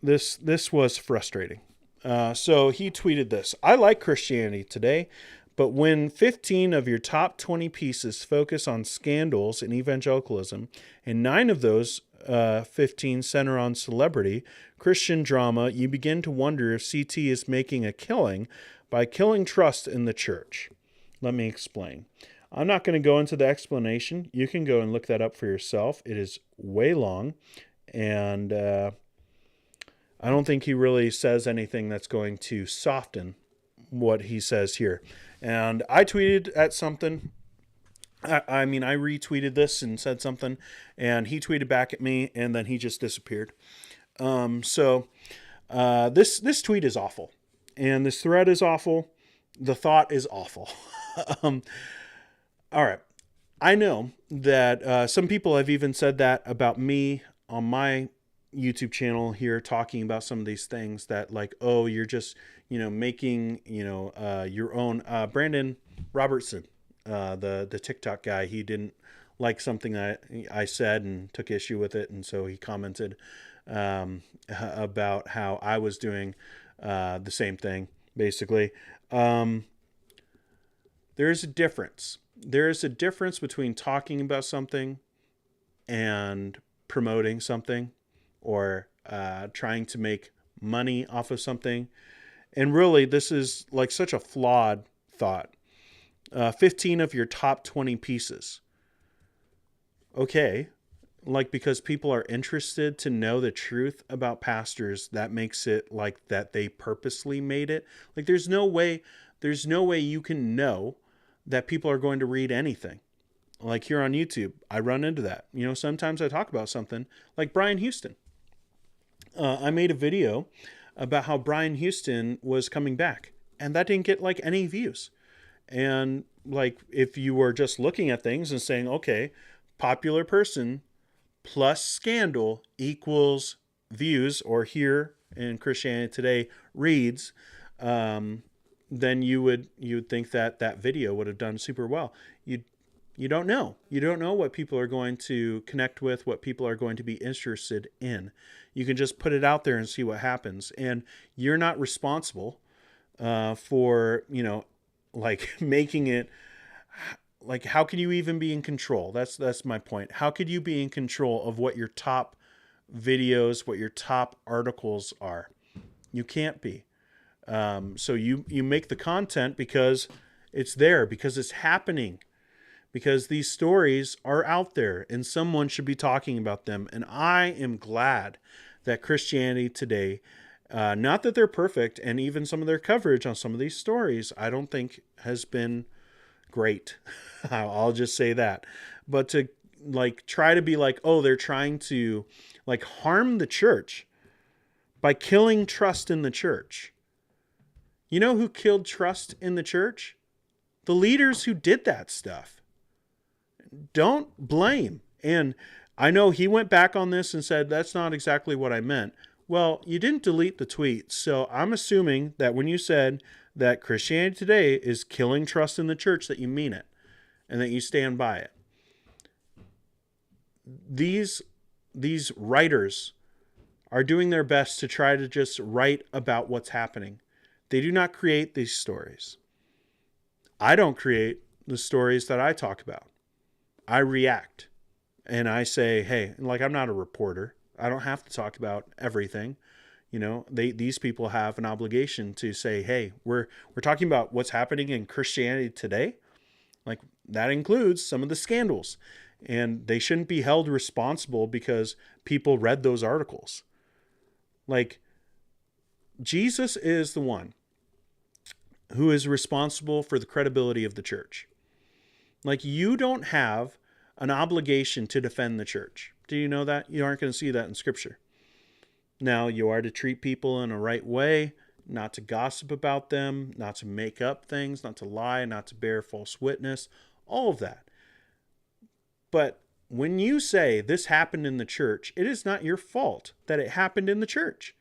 this was frustrating. So he tweeted this: I like Christianity Today, but when 15 of your top 20 pieces focus on scandals in evangelicalism, and 9 of those 15 center on celebrity, Christian drama, you begin to wonder if CT is making a killing by killing trust in the church. Let me explain. I'm not going to go into the explanation. You can go and look that up for yourself. It is way long. And I don't think he really says anything that's going to soften what he says here. And I tweeted at something. I mean, I retweeted this and said something, and he tweeted back at me, and then he just disappeared. So this tweet is awful, and this thread is awful. The thought is awful. All right. I know that some people have even said that about me on my YouTube channel here, talking about some of these things that, like, oh, you're just, making, your own. Brandon Robertson, the TikTok guy, he didn't like something I said and took issue with it. And so he commented about how I was doing the same thing, basically. There's a difference. There is a difference between talking about something and promoting something, or trying to make money off of something. And really, this is like such a flawed thought. 15 of your top 20 pieces. Okay. Like, because people are interested to know the truth about pastors, that makes it like that they purposely made it. Like, there's no way you can know that people are going to read anything. Like here on YouTube, I run into that. Sometimes I talk about something like Brian Houston. I made a video about how Brian Houston was coming back, and that didn't get like any views. And like, if you were just looking at things and saying, okay, popular person plus scandal equals views, or here in Christianity Today reads, then you would think that video would have done super well. You don't know. You don't know what people are going to connect with, what people are going to be interested in. You can just put it out there and see what happens. And you're not responsible for, like making it. Like, how can you even be in control? That's my point. How could you be in control of what your top videos, what your top articles are? You can't be. So you make the content because it's there, because it's happening, because these stories are out there and someone should be talking about them. And I am glad that Christianity Today, not that they're perfect, and even some of their coverage on some of these stories, I don't think has been great. I'll just say that. But to like try to be like, oh, they're trying to like harm the church by killing trust in the church. You know who killed trust in the church? The leaders who did that stuff. Don't blame. And I know he went back on this and said, that's not exactly what I meant. Well, you didn't delete the tweet. So I'm assuming that when you said that Christianity Today is killing trust in the church, that you mean it and that you stand by it. These writers are doing their best to try to just write about what's happening. They do not create these stories. I don't create the stories that I talk about. I react and I say, hey, like, I'm not a reporter. I don't have to talk about everything. These people have an obligation to say, hey, we're talking about what's happening in Christianity Today. Like, that includes some of the scandals, and they shouldn't be held responsible because people read those articles. Like, Jesus is the one who is responsible for the credibility of the church. Like, you don't have an obligation to defend the church. Do you know that? You aren't going to see that in Scripture. Now, you are to treat people in a right way, not to gossip about them, not to make up things, not to lie, not to bear false witness, all of that. But when you say this happened in the church, it is not your fault that it happened in the church.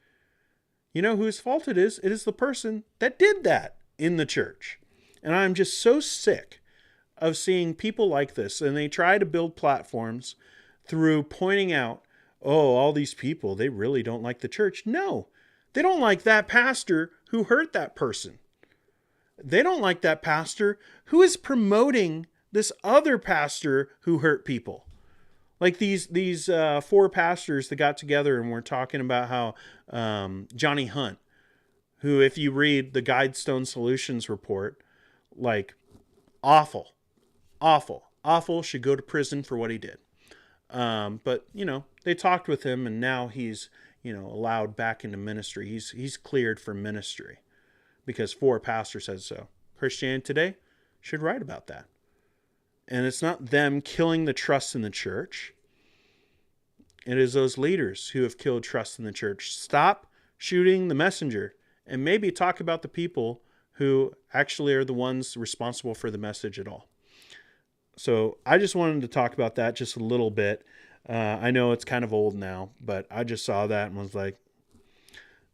You know whose fault it is? It is the person that did that in the church. And I'm just so sick of seeing people like this, and they try to build platforms through pointing out, oh, all these people, they really don't like the church. No, they don't like that pastor who hurt that person. They don't like that pastor who is promoting this other pastor who hurt people. Like these 4 pastors that got together and were talking about how Johnny Hunt, who, if you read the Guidestone Solutions report, like, awful, should go to prison for what he did. But, they talked with him, and now he's, allowed back into ministry. He's cleared for ministry because 4 pastors said so. Christianity Today should write about that. And it's not them killing the trust in the church. It is those leaders who have killed trust in the church. Stop shooting the messenger and maybe talk about the people who actually are the ones responsible for the message at all. So I just wanted to talk about that just a little bit. I know it's kind of old now, but I just saw that and was like,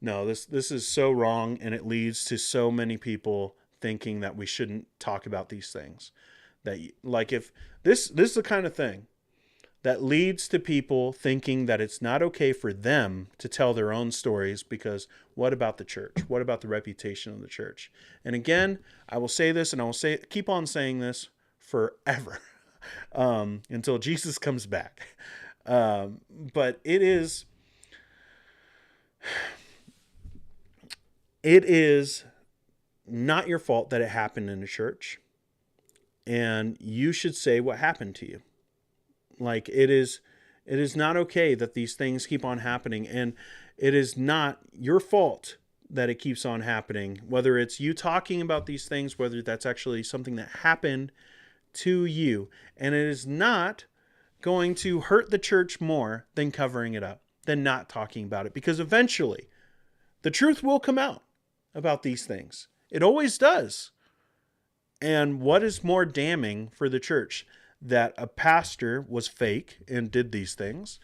no, this is so wrong, and it leads to so many people thinking that we shouldn't talk about these things. That, like, if this is the kind of thing that leads to people thinking that it's not okay for them to tell their own stories, because what about the church? What about the reputation of the church? And again, I will say this, and I will keep on saying this forever until Jesus comes back. But it is not your fault that it happened in a church, and you should say what happened to you. Like, it is not okay that these things keep on happening, and it is not your fault that it keeps on happening, whether it's you talking about these things, whether that's actually something that happened to you. And it is not going to hurt the church more than covering it up, than not talking about it, because eventually the truth will come out about these things. It always does. And what is more damning for the church? That a pastor was fake and did these things,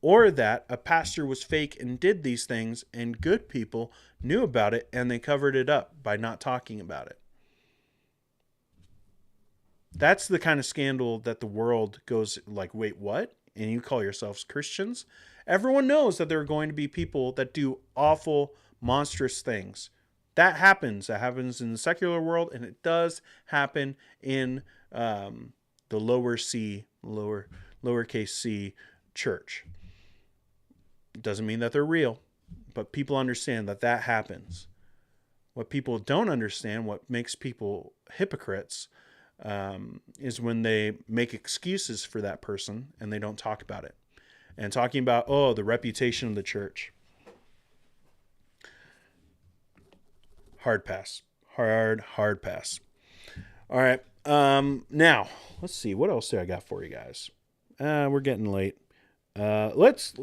or that a pastor was fake and did these things and good people knew about it and they covered it up by not talking about it. That's the kind of scandal that the world goes like, wait, what? And you call yourselves Christians? Everyone knows that there are going to be people that do awful, monstrous things. That happens. That happens in the secular world, and it does happen in the lowercase c church. It doesn't mean that they're real, but people understand that happens. What people don't understand, what makes people hypocrites, is when they make excuses for that person and they don't talk about it. And talking about, the reputation of the church. Hard pass. Hard pass. All right. Now, let's see. What else do I got for you guys? We're getting late. Let's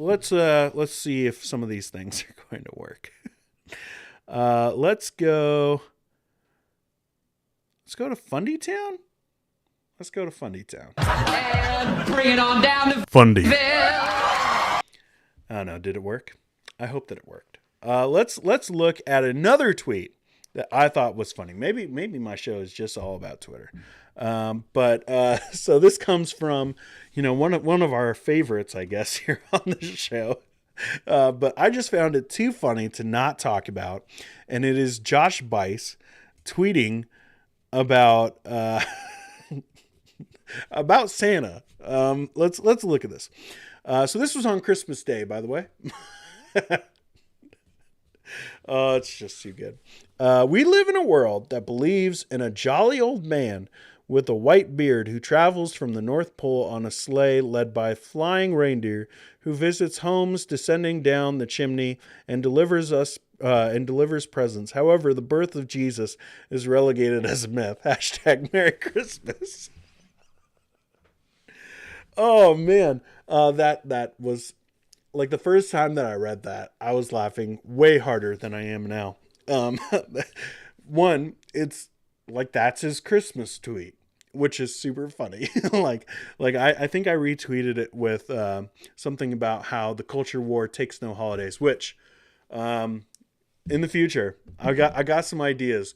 see if some of these things are going to work. Let's go to Fundy Town. Let's go to Fundy Town. And bring it on down to Fundy. Oh no, did it work? I hope that it worked. Let's look at another tweet that I thought was funny. Maybe my show is just all about Twitter. So this comes from, one of our favorites, I guess, here on the show. But I just found it too funny to not talk about. And it is Josh Bice tweeting about, about Santa. Let's look at this. So this was on Christmas Day, by the way. Oh, it's just too good. We live in a world that believes in a jolly old man with a white beard who travels from the North Pole on a sleigh led by flying reindeer, who visits homes descending down the chimney and delivers presents. However, the birth of Jesus is relegated as a myth. # Merry Christmas. Oh man, that was like the first time that I read that, I was laughing way harder than I am now. One, it's like that's his Christmas tweet, which is super funny. like I think I retweeted it with something about how the culture war takes no holidays, which in the future I got some ideas.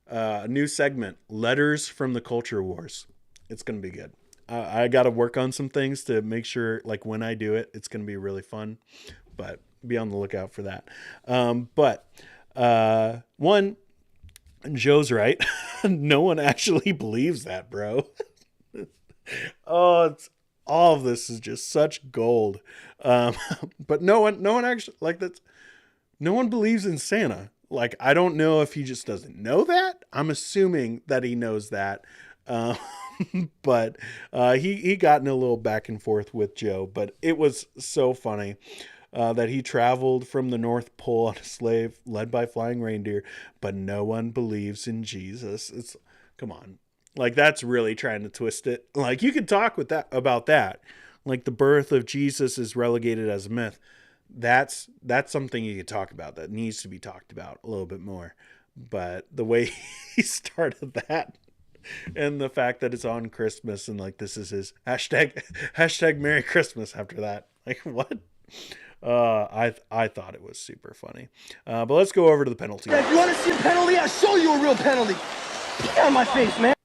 A new segment, Letters from the Culture Wars. It's gonna be good. I got to work on some things to make sure, like, when I do it, it's going to be really fun, but be on the lookout for that. One, Joe's right. No one actually believes that, bro. All of this is just such gold. But no one actually, like, that's, no one believes in Santa. Like, I don't know if he just doesn't know that. I'm assuming that he knows that. But he got in a little back and forth with Joe, but it was so funny. that he traveled from the North Pole on a slave led by flying reindeer, but no one believes in Jesus. It's, come on. Like, that's really trying to twist it. Like, you could talk with that about that. Like, the birth of Jesus is relegated as a myth. That's something you could talk about. That needs to be talked about a little bit more. But the way he started that, and the fact that it's on Christmas, and like this is his hashtag Merry Christmas after that. Like, what? I thought it was super funny. But let's go over to the penalty. If you want to see a penalty, I'll show you a real penalty. Get on my face, man.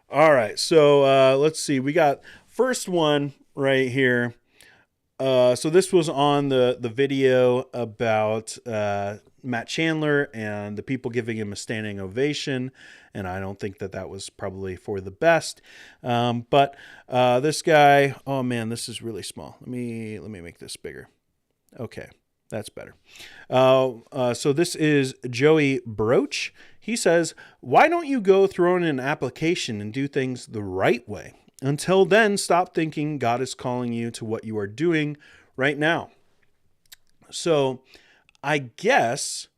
All right, so let's see. We got first one right here. So this was on the video about Matt Chandler and the people giving him a standing ovation, and I don't think that was probably for the best. But this guy, oh man, this is really small. Let me make this bigger. Okay, that's better. So this is Joey Broach. He says, "Why don't you go throw in an application and do things the right way? Until then, stop thinking God is calling you to what you are doing right now." So I guess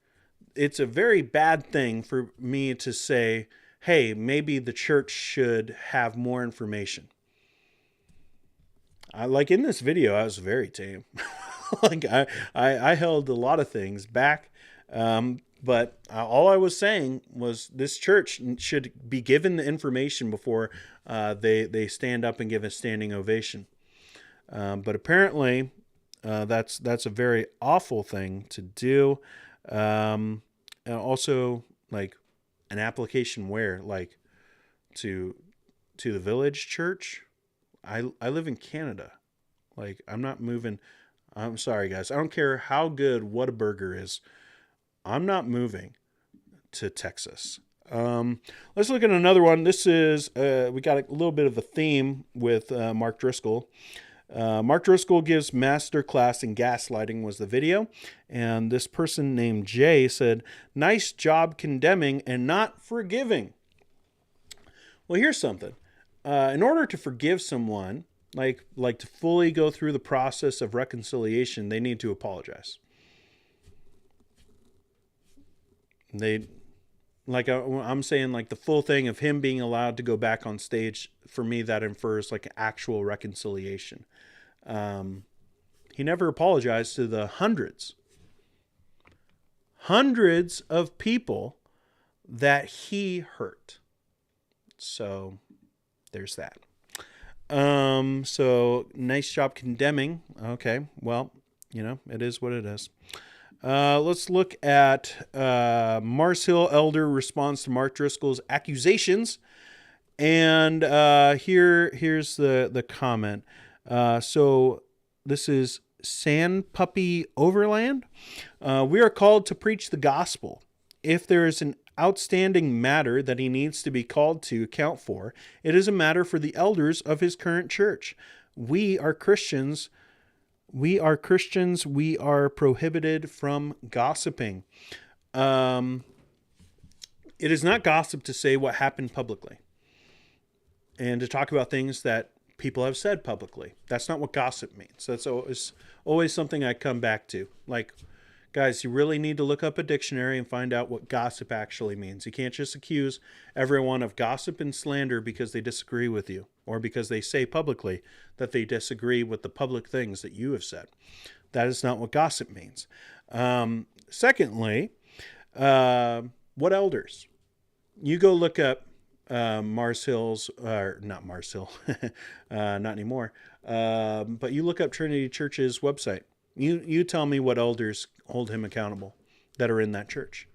it's a very bad thing for me to say, hey, maybe the church should have more information. Like in this video, I was very tame. Like I held a lot of things back. But all I was saying was this church should be given the information before they stand up and give a standing ovation. But apparently, that's a very awful thing to do. And also, like, an application where, like, to the Village Church. I live in Canada. Like, I'm not moving. I'm sorry, guys. I don't care how good Whataburger is. I'm not moving to Texas. Let's look at another one. This is, we got a little bit of a theme with Mark Driscoll. Mark Driscoll gives masterclass in gaslighting was the video. And this person named Jay said, "Nice job condemning and not forgiving." Well, here's something. In order to forgive someone, like to fully go through the process of reconciliation, they need to apologize. I'm saying, like, the full thing of him being allowed to go back on stage, for me, that infers like actual reconciliation. He never apologized to the hundreds of people that he hurt. So there's that. So nice job condemning. Okay. Well, it is what it is. Let's look at Mars Hill elder responds to Mark Driscoll's accusations. And here's the comment. So this is Sand Puppy Overland. We are called to preach the gospel. If there is an outstanding matter that he needs to be called to account for, it is a matter for the elders of his current church. We are Christians. We are prohibited from gossiping. It is not gossip to say what happened publicly and to talk about things that people have said publicly. That's not what gossip means. That's always something I come back to. Like, guys, you really need to look up a dictionary and find out what gossip actually means. You can't just accuse everyone of gossip and slander because they disagree with you, or because they say publicly that they disagree with the public things that you have said. That is not what gossip means. Secondly, what elders? You go look up Mars Hill's, or not Mars Hill, not anymore, but you look up Trinity Church's website. You tell me what elders hold him accountable that are in that church.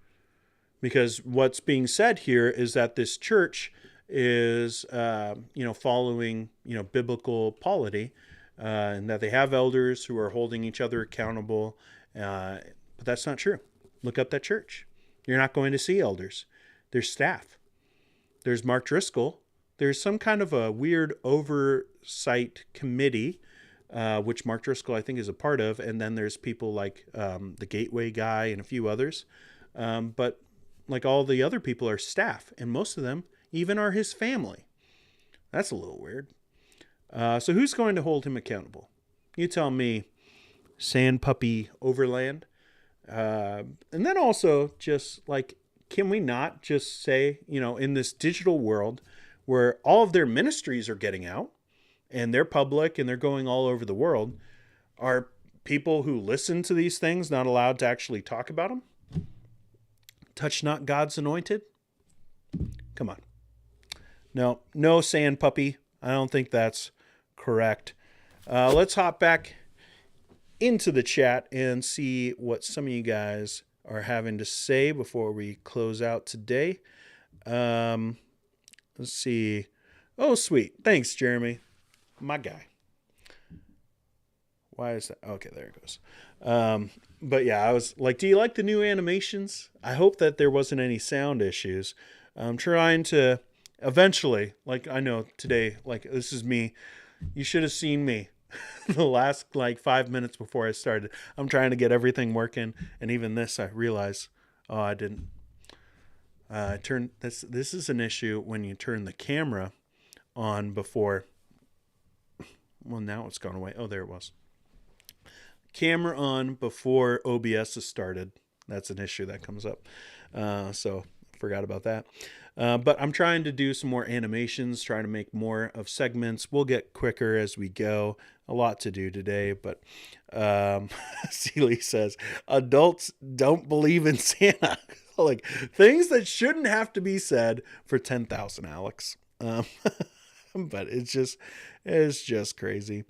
Because what's being said here is that this church is, following, biblical polity, and that they have elders who are holding each other accountable. But that's not true. Look up that church. You're not going to see elders. There's staff. There's Mark Driscoll. There's some kind of a weird oversight committee, which Mark Driscoll, I think, is a part of. And then there's people like the Gateway guy and a few others. But like all the other people are staff, and most of them even are his family. That's a little weird. So who's going to hold him accountable? You tell me Sand Puppy Overland. And then also just like, can we not just say, in this digital world where all of their ministries are getting out and they're public and they're going all over the world, are people who listen to these things not allowed to actually talk about them? Touch not God's anointed? Come on. No, Sand Puppy. I don't think that's correct. Let's hop back into the chat and see what some of you guys are having to say before we close out today. Let's see. Oh, sweet. Thanks, Jeremy. My guy. Why is that? Okay, there it goes. But yeah, I was like, do you like the new animations? I hope that there wasn't any sound issues. I'm trying to eventually, like, I know today, like, this is me. You should have seen me the last 5 minutes before I started. I'm trying to get everything working. And even this, I realize, I didn't turn this. This is an issue when you turn the camera on before. Well, now it's gone away. Oh, there it was. Camera on before OBS is started. That's an issue that comes up. So forgot about that. But I'm trying to do some more animations, trying to make more of segments. We'll get quicker as we go. A lot to do today, but Seeley says, adults don't believe in Santa. Like, things that shouldn't have to be said for 10,000, Alex. But it's just crazy.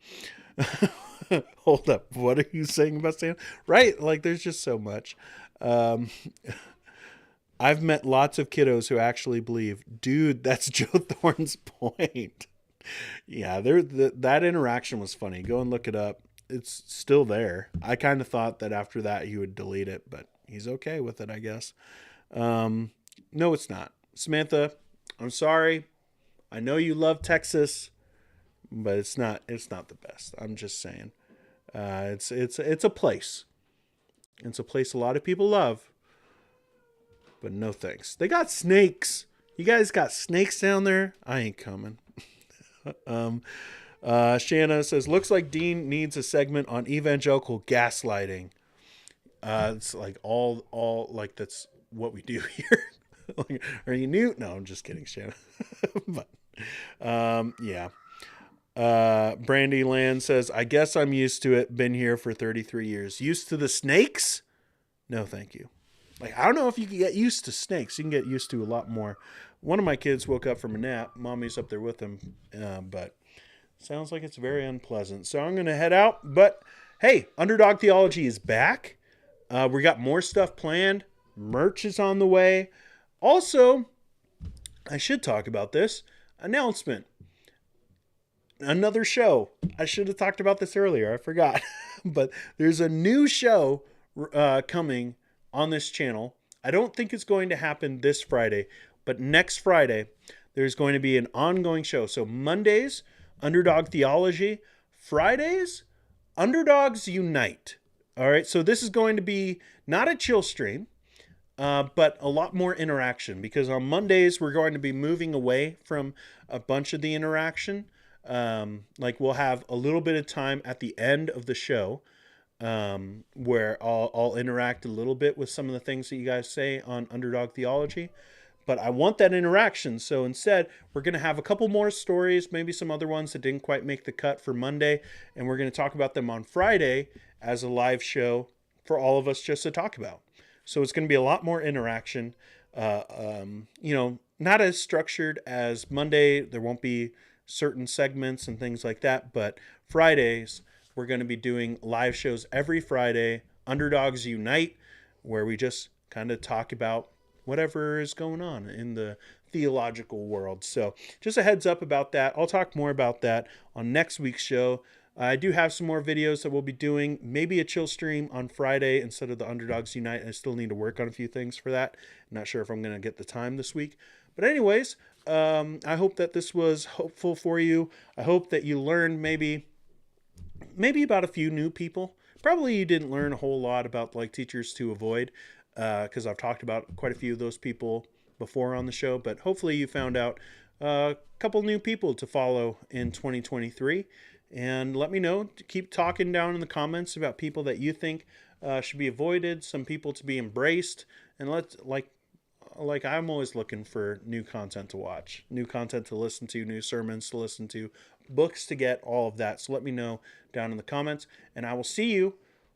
Hold up. What are you saying about Santa? Right. Like, there's just so much. I've met lots of kiddos who actually believe, dude, that's Joe Thorne's point. Yeah, that interaction was funny. Go and look it up. It's still there. I kind of thought that after that he would delete it, but he's okay with it, I guess. No, it's not. Samantha, I'm sorry. I know you love Texas, but it's not the best. I'm just saying. It's a place. It's a place a lot of people love. But no thanks. They got snakes. You guys got snakes down there? I ain't coming. Shanna says, looks like Dean needs a segment on evangelical gaslighting. It's like all like that's what we do here. Like, are you new? No, I'm just kidding, Shanna. But yeah. Brandy Land says, I guess I'm used to it. Been here for 33 years. Used to the snakes? No, thank you. Like, I don't know if you can get used to snakes. You can get used to a lot more. One of my kids woke up from a nap. Mommy's up there with him. But sounds like it's very unpleasant. So I'm going to head out. But hey, Underdog Theology is back. We got more stuff planned. Merch is on the way. Also, I should talk about this. Announcement. Another show. I should have talked about this earlier. I forgot. But there's a new show coming on this channel. I don't think it's going to happen this Friday, but next Friday, there's going to be an ongoing show. So Mondays, Underdog Theology. Fridays, Underdogs Unite. All right. So this is going to be not a chill stream, but a lot more interaction, because on Mondays, we're going to be moving away from a bunch of the interaction. Like, we'll have a little bit of time at the end of the show where I'll interact a little bit with some of the things that you guys say on Underdog Theology, but I want that interaction. So instead, we're going to have a couple more stories, maybe some other ones that didn't quite make the cut for Monday, and we're going to talk about them on Friday as a live show for all of us just to talk about. So it's going to be a lot more interaction, not as structured as Monday. There won't be certain segments and things like that, but Fridays, we're going to be doing live shows every Friday, Underdogs Unite, where we just kind of talk about whatever is going on in the theological world. So just a heads up about that. I'll talk more about that on next week's show. I do have some more videos that we'll be doing, maybe a chill stream on Friday instead of the Underdogs Unite. I still need to work on a few things for that. I'm not sure if I'm going to get the time this week. But anyways, I hope that this was helpful for you. I hope that you learned maybe about a few new people. Probably you didn't learn a whole lot about like teachers to avoid, because I've talked about quite a few of those people before on the show, but hopefully you found out a couple new people to follow in 2023. And let me know. Keep talking down in the comments about people that you think should be avoided, some people to be embraced, and let's like I'm always looking for new content to watch, new content to listen to, new sermons to listen to, books to get, all of that. So let me know down in the comments, and I will see you